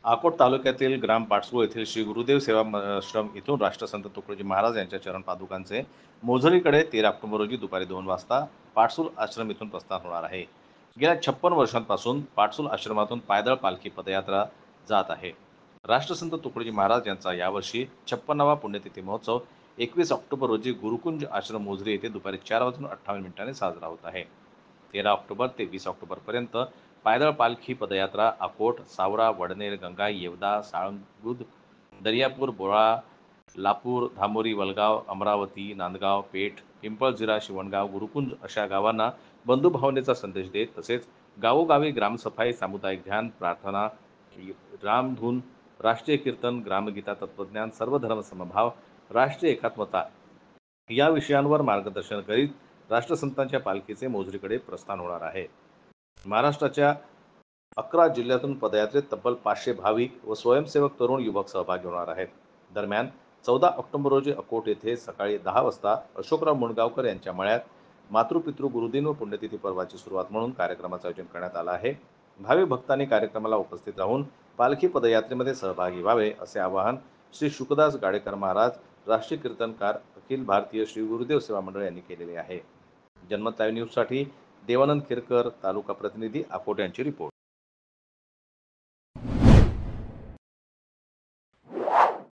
अकोट तालुक्यातील ग्राम पाटसू येथील श्री गुरुदेव सेवा आश्रम इथून राष्ट्रसंत तुकडोजी महाराज यांच्या चरण पादुकांचे मोझरीकडे 13 ऑक्टोबर रोजी दुपारी 2 वाजता पाटसूल आश्रम इथून प्रस्थान होणार आहे. गेल्या 56 वर्षांपासून पाटसूल आश्रमातून पायदळ पालखी पदयात्रा जात आहे. राष्ट्रसंत तुकडोजी महाराज यांचा यावर्षी 56वा पुण्यतिथी महोत्सव 21 ऑक्टोबर रोजी गुरुकुंज आश्रम मोझरी येथे दुपारी 4 वाजून 58 मिनिटांनी साजरा होत आहे. 13 ऑक्टोबर ते 20 ऑक्टोबरपर्यंत पायदळ पालखी पदयात्रा अकोट, सावरा, वडनेर, गंगाई, येवदा, साळंगुद, दर्यापूर, बोळा, लापूर, धामोरी, वलगाव, अमरावती, नांदगाव, पेठ, पिंपळझिरा, शिवणगाव, गुरुकुंज अशा गावांना बंधुभावनेचा संदेश देत तसेच गावोगावी ग्रामसफाई, सामुदायिक ध्यान, प्रार्थना, रामधून, राष्ट्रीय कीर्तन, ग्रामगीता, तत्वज्ञान, सर्वधर्म समभाव, राष्ट्रीय एकात्मता या विषयांवर मार्गदर्शन करीत राष्ट्रसंतांच्या पालखीचे मोझरीकडे प्रस्थान होणार आहे. महाराष्ट्राच्या 11 जिल्ह्यातून पदयात्रेत तब्बल 500 भाविक व स्वयंसेवक तरुण युवक सहभागी होणार आहेत. दरम्यान 14 ऑक्टोबर रोजी अकोट येथे सकाळी 10 वाजता अशोकराव मुणगावकर यांच्या मळ्यात मातृपितृ गुरुदिन व पुण्यतिथी पर्वाची सुरुवात म्हणून कार्यक्रमाचं आयोजन करण्यात आलं आहे. भावी भक्तांनी कार्यक्रमाला उपस्थित राहून पालखी पदयात्रेमध्ये सहभागी व्हावे असे आवाहन श्री शुकदास गाडेकर महाराज, राष्ट्रीय कीर्तनकार, अखिल भारतीय श्री गुरुदेव सेवा मंडळ यांनी केलेले आहे. जन्मत लाईव्ह न्यूजसाठी देवानंद खिरकर, तालुका प्रतिनिधी, अकोट यांची रिपोर्ट.